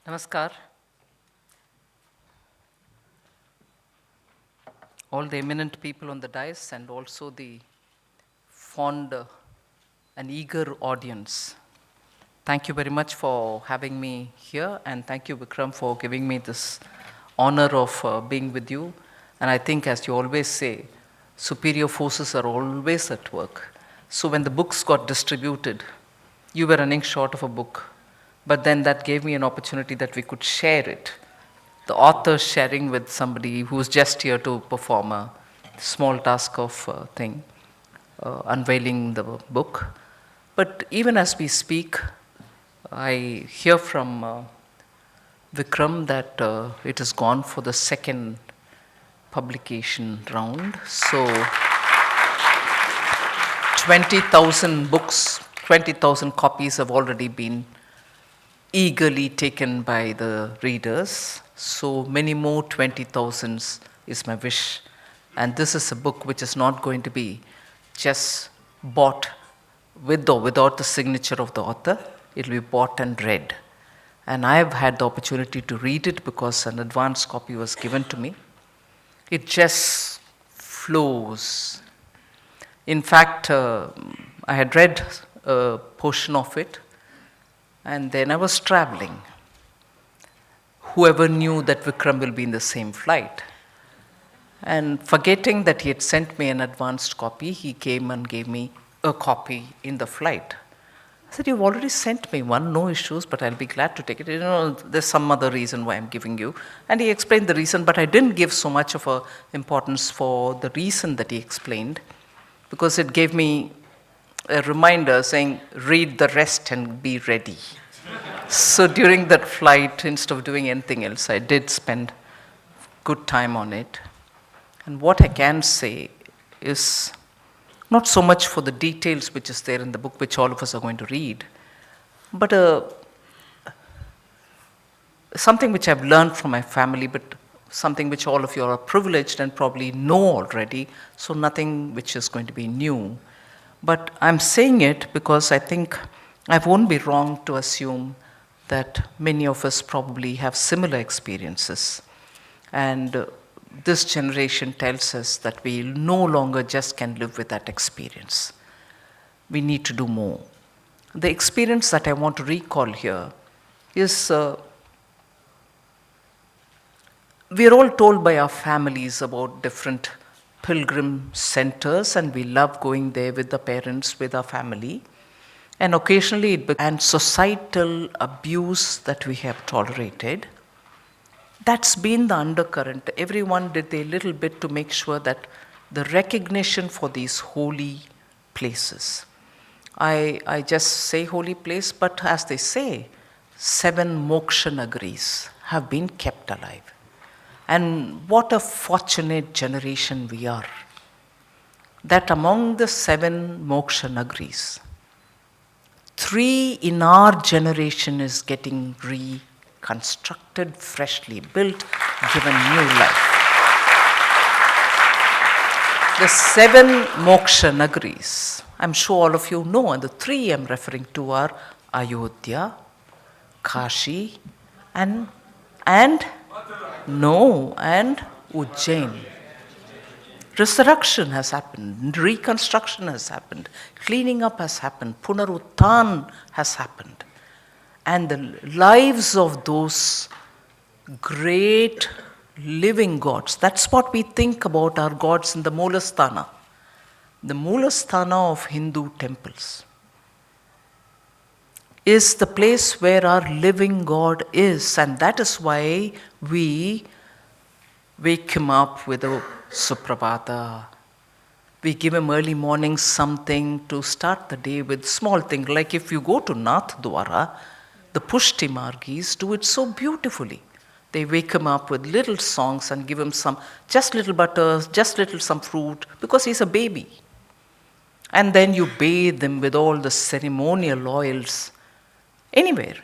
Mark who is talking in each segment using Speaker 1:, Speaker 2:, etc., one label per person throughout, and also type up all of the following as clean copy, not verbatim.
Speaker 1: Namaskar. All the eminent people on the dais and also the fond and eager audience. Thank you very much for having me here, and thank you, Vikram, for giving me this honor of being with you. And I think, as you always say, superior forces are always at work. So when the books got distributed, you were running short of a book, but then that gave me an opportunity that we could share it. The author sharing with somebody who's just here to perform a small task of thing, unveiling the book. But even as we speak, I hear from Vikram that it has gone for the second publication round. So 20,000 books, 20,000 copies have already been eagerly taken by the readers. So many more 20,000s is my wish. And this is a book which is not going to be just bought with or without the signature of the author. It will be bought and read. And I have had the opportunity to read it because an advance copy was given to me. It just flows. In fact, I had read a portion of it, and then I was traveling. Whoever knew that Vikram will be in the same flight? And forgetting that he had sent me an advanced copy, he came and gave me a copy in the flight. I said, "You've already sent me one, no issues, but I'll be glad to take it. You know, there's some other reason why I'm giving you." And he explained the reason, but I didn't give so much of a importance for the reason that he explained, because it gave me a reminder saying, read the rest and be ready. So during that flight, instead of doing anything else, I did spend good time on it. And what I can say is not so much for the details which is there in the book, which all of us are going to read, but something which I've learned from my family, but something which all of you are privileged and probably know already, so nothing which is going to be new. But I'm saying it because I think I won't be wrong to assume that many of us probably have similar experiences. And this generation tells us that we no longer just can live with that experience. We need to do more. The experience that I want to recall here is we are all told by our families about different pilgrim centers, and we love going there with the parents, with our family. And occasionally and societal abuse that we have tolerated, that's been the undercurrent. Everyone did their little bit to make sure that the recognition for these holy places. I just say holy place, but as they say, 7 moksha nagaris have been kept alive. And what a fortunate generation we are, that among the 7 moksha nagaris, 3 in our generation is getting reconstructed, freshly built, given new life. The 7 moksha nagaris, I'm sure all of you know, and the 3 I'm referring to are Ayodhya, Kashi, and Ujjain. Resurrection has happened, reconstruction has happened, cleaning up has happened, Punaruthan has happened. And the lives of those great living gods, that's what we think about our gods in the Moolasthana. The Moolasthana of Hindu temples is the place where our living God is, and that is why we wake him up with a Suprabhata. We give him early morning something to start the day with, small thing. Like if you go to Nath Dwara, the Pushti Margis do it so beautifully. They wake him up with little songs and give him some, just little butter, just little some fruit, because he's a baby. And then you bathe him with all the ceremonial oils anywhere.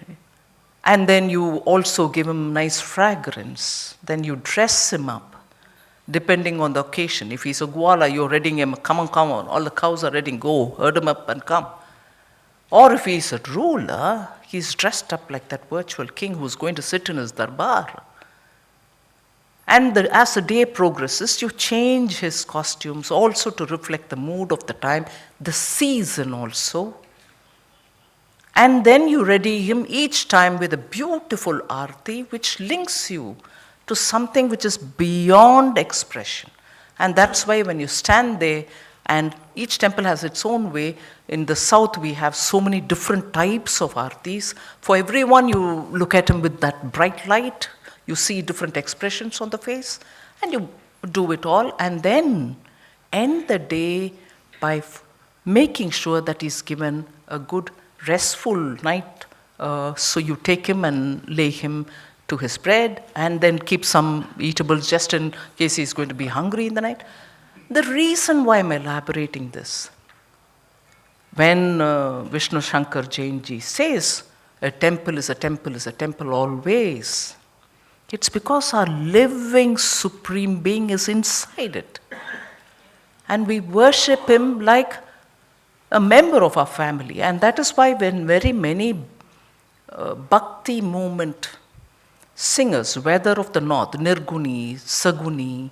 Speaker 1: And then you also give him nice fragrance. Then you dress him up, depending on the occasion. If he's a Gwala, you're readying him, come on, all the cows are ready, go, herd him up and come. Or if he's a ruler, He's dressed up like that virtual king who's going to sit in his darbar. And as the day progresses, you change his costumes also to reflect the mood of the time, the season also. And then you ready him each time with a beautiful arti which links you to something which is beyond expression. And that's why when you stand there, and each temple has its own way. In the south, we have so many different types of artis. For everyone, you look at him with that bright light. You see different expressions on the face, and you do it all, and then end the day by making sure that he's given a good, restful night. So you take him and lay him to his bed, and then keep some eatables just in case he's going to be hungry in the night. The reason why I'm elaborating this, when Vishnu Shankar Jain ji says, a temple is a temple is a temple always, it's because our living supreme being is inside it. And we worship him like a member of our family. And that is why when very many bhakti movement singers, whether of the north, Nirguni, Saguni,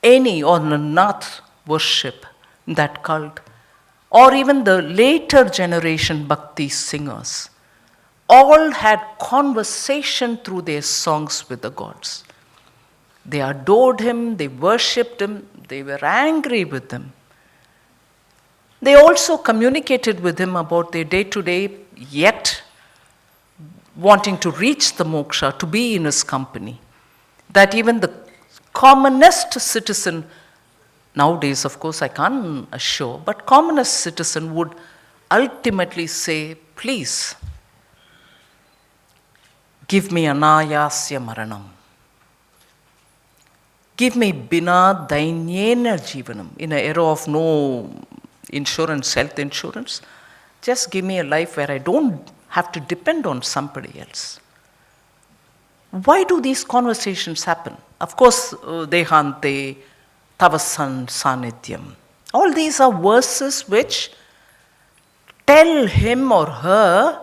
Speaker 1: any or Nath worship, that cult, or even the later generation bhakti singers, all had conversation through their songs with the gods. They adored him, they worshipped him, they were angry with him. They also communicated with him about their day-to-day, yet wanting to reach the moksha, to be in his company. That even the commonest citizen, nowadays of course I can't assure, but commonest citizen would ultimately say, please, give me anayasya maranam. Give me bina dainyena jivanam. In an era of no insurance, health insurance, just give me a life where I don't have to depend on somebody else. Why do these conversations happen? Of course, Dehante, Tavasan, Sanityam. All these are verses which tell him or her,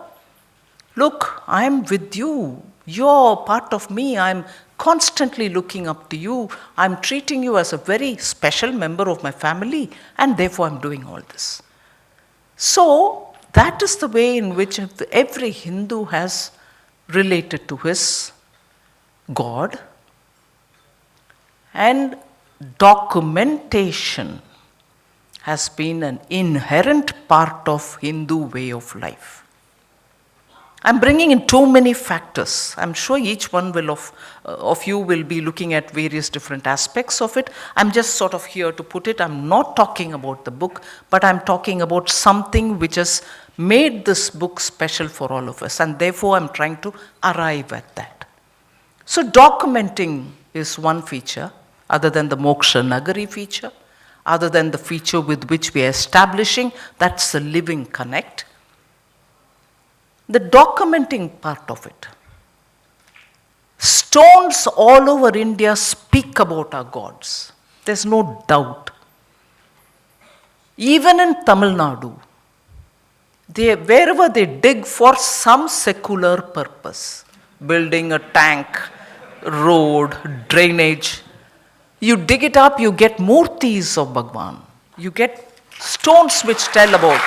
Speaker 1: look, I'm with you. You're part of me. I'm constantly looking up to you. I'm treating you as a very special member of my family, and therefore I'm doing all this. So, that is the way in which every Hindu has related to his God. And documentation has been an inherent part of Hindu way of life. I'm bringing in too many factors. I'm sure each one of you will be looking at various different aspects of it. I'm just sort of here to put it. I'm not talking about the book, but I'm talking about something which has made this book special for all of us. And therefore, I'm trying to arrive at that. So documenting is one feature, other than the Moksha Nagari feature, other than the feature with which we are establishing, that's the living connect. The documenting part of it. Stones all over India speak about our gods. There's no doubt. Even in Tamil Nadu, wherever they dig for some secular purpose, building a tank, road, drainage, you dig it up, you get murtis of Bhagwan. You get stones which tell about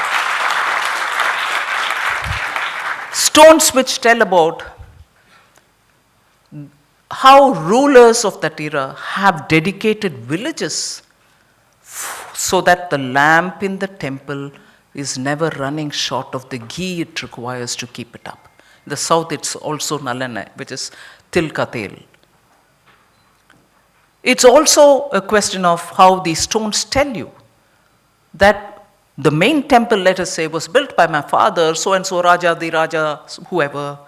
Speaker 1: how rulers of that era have dedicated villages so that the lamp in the temple is never running short of the ghee it requires to keep it up. In the south, it's also nalana, which is tilka tel. It's also a question of how these stones tell you that the main temple, let us say, was built by my father, so-and-so Raja, the Raja, whoever.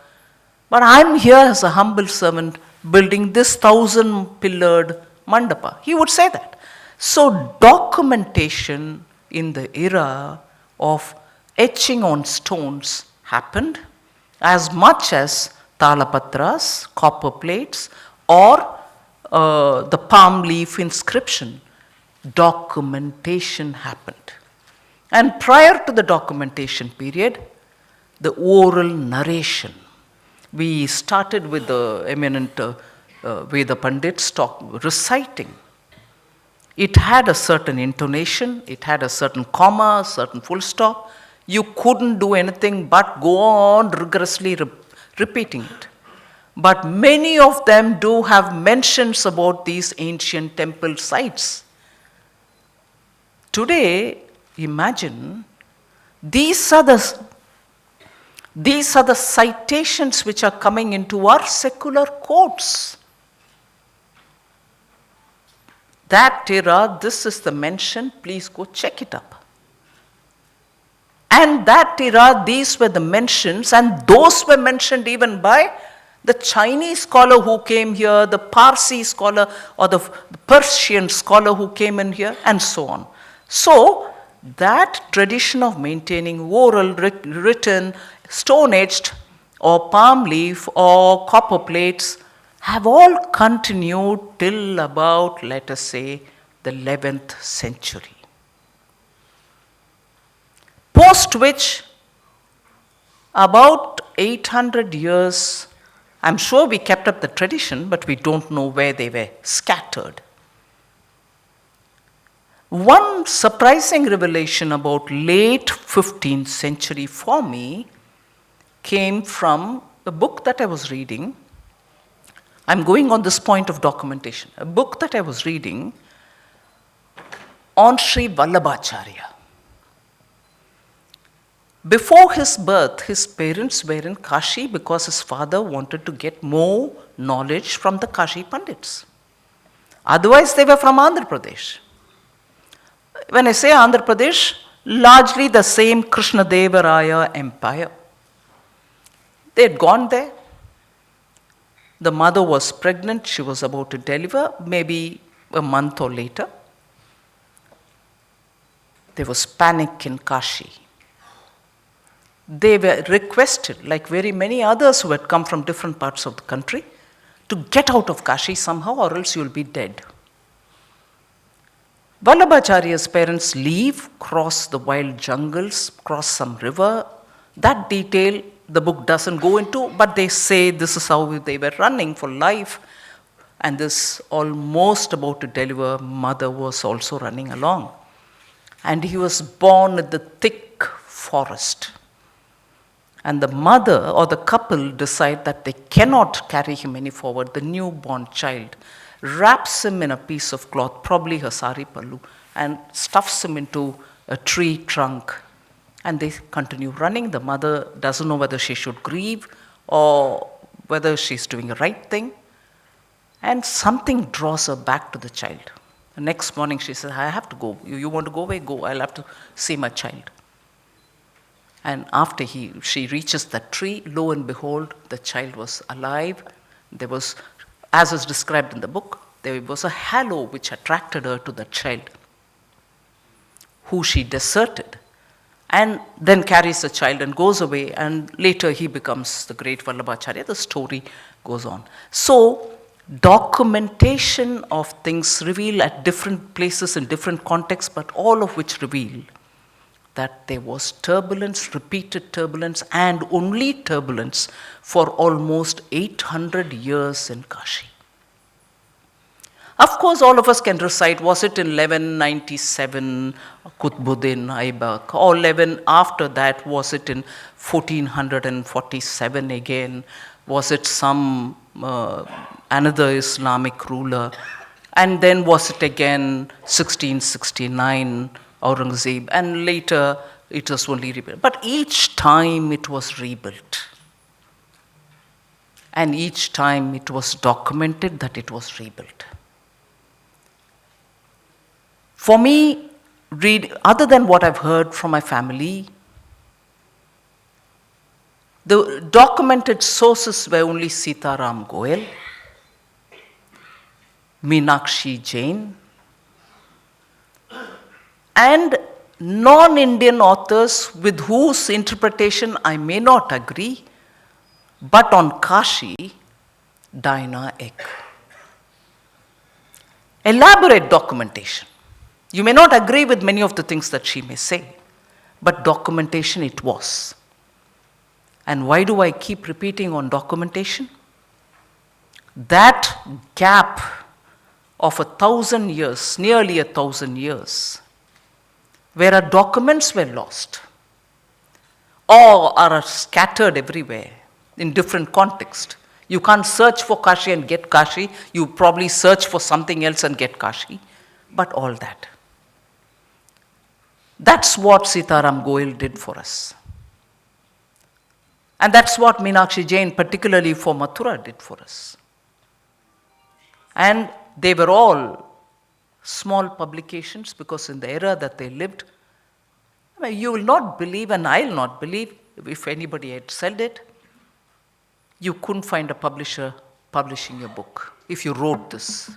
Speaker 1: But I'm here as a humble servant building this 1,000-pillared mandapa. He would say that. So documentation in the era of etching on stones happened as much as talapatras, copper plates, or the palm leaf inscription. Documentation happened. And prior to the documentation period, the oral narration. We started with the eminent Veda Pandits reciting. It had a certain intonation, it had a certain comma, a certain full stop. You couldn't do anything but go on rigorously repeating it. But many of them do have mentions about these ancient temple sites. Today, imagine, these are the citations which are coming into our secular courts. That era, this is the mention, please go check it up. And that era, these were the mentions, and those were mentioned even by the Chinese scholar who came here, the Parsi scholar, or the Persian scholar who came in here, and so on. So, that tradition of maintaining oral, written, stone-etched, or palm leaf, or copper plates, have all continued till about, let us say, the 11th century. Post which, about 800 years, I'm sure we kept up the tradition, but we don't know where they were scattered. One surprising revelation about late 15th century for me came from a book that I was reading. I'm going on this point of documentation. A book that I was reading on Sri Vallabhacharya. Before his birth, his parents were in Kashi because his father wanted to get more knowledge from the Kashi Pandits. Otherwise, they were from Andhra Pradesh. When I say Andhra Pradesh, largely the same Krishnadevaraya empire. They had gone there. The mother was pregnant, she was about to deliver, maybe a month or later. There was panic in Kashi. They were requested, like very many others who had come from different parts of the country, to get out of Kashi somehow or else you'll be dead. Vallabhacharya's parents leave, cross the wild jungles, cross some river. That detail the book doesn't go into, but they say this is how they were running for life. And this almost about to deliver mother was also running along. And he was born in the thick forest. And the mother or the couple decide that they cannot carry him any forward. The newborn child wraps him in a piece of cloth, probably her sari pallu, and stuffs him into a tree trunk. And they continue running. The mother doesn't know whether she should grieve or whether she's doing the right thing. And something draws her back to the child. The next morning she says, I have to go. You want to go away? Go. I'll have to see my child. And after she reaches that tree, lo and behold, the child was alive. There was, as is described in the book, there was a halo which attracted her to the child, who she deserted, and then carries the child and goes away, and later he becomes the great Vallabhacharya. The story goes on. So, documentation of things reveal at different places in different contexts, but all of which reveal that there was turbulence, repeated turbulence, and only turbulence for almost 800 years in Kashi. Of course, all of us can recite, was it in 1197, Qutbuddin Aibak, or 11 after that, was it in 1447 again, was it some another Islamic ruler, and then was it again 1669, Aurangzeb, and later it was only rebuilt. But each time it was rebuilt. And each time it was documented that it was rebuilt. For me, other than what I've heard from my family, the documented sources were only Sitaram Goel, Meenakshi Jain, and non-Indian authors with whose interpretation I may not agree, but on Kashi, Diana Ek. Elaborate documentation. You may not agree with many of the things that she may say, but documentation it was. And why do I keep repeating on documentation? That gap of 1,000 years, nearly 1,000 years, where our documents were lost or are scattered everywhere in different contexts. You can't search for Kashi and get Kashi. You probably search for something else and get Kashi. But all that. That's what Sitaram Goel did for us. And that's what Meenakshi Jain, particularly for Mathura, did for us. And they were all small publications because in the era that they lived, you will not believe, and I'll not believe, if anybody had said it, you couldn't find a publisher publishing your book if you wrote this.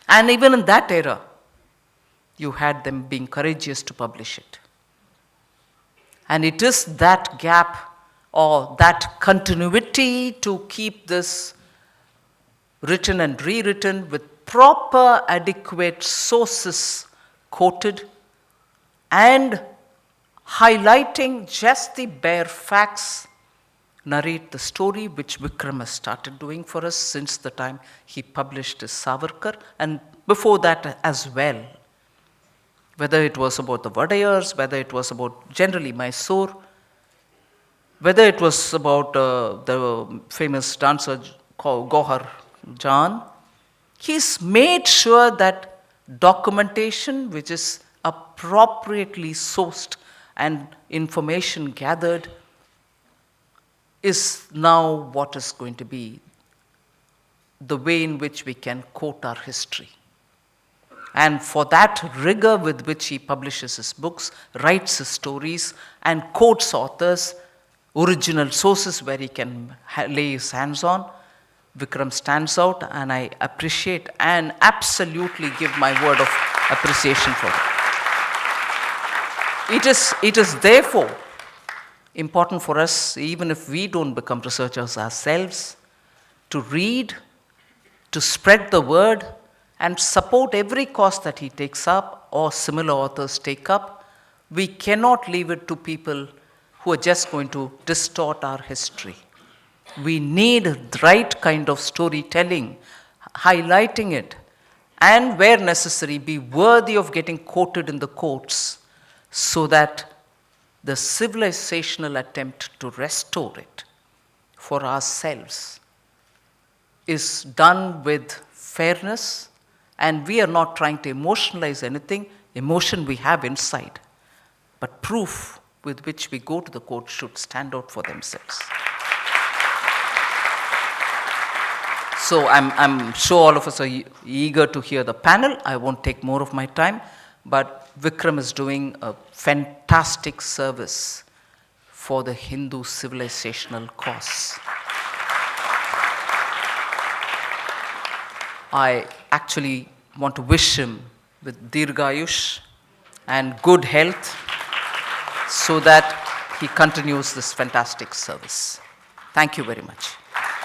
Speaker 1: And even in that era, you had them being courageous to publish it. And it is that gap or that continuity to keep this written and rewritten with proper, adequate sources quoted and highlighting just the bare facts, narrate the story, which Vikram has started doing for us since the time he published his Savarkar, and before that as well. Whether it was about the Vadayars, whether it was about generally Mysore, whether it was about the famous dancer called Gohar Jan, he's made sure that documentation which is appropriately sourced and information gathered is now what is going to be the way in which we can quote our history. And for that rigor with which he publishes his books, writes his stories, and quotes authors, original sources where he can lay his hands on, Vikram stands out, and I appreciate and absolutely give my word of appreciation for it. It is therefore important for us, even if we don't become researchers ourselves, to read, to spread the word, and support every cause that he takes up or similar authors take up. We cannot leave it to people who are just going to distort our history. We need the right kind of storytelling, highlighting it, and where necessary, be worthy of getting quoted in the courts so that the civilizational attempt to restore it for ourselves is done with fairness, and we are not trying to emotionalize anything. Emotion we have inside, but proof with which we go to the court should stand out for themselves. So I'm sure all of us are eager to hear the panel. I won't take more of my time, but Vikram is doing a fantastic service for the Hindu civilizational cause. I actually want to wish him with Dirghayush and good health so that he continues this fantastic service. Thank you very much.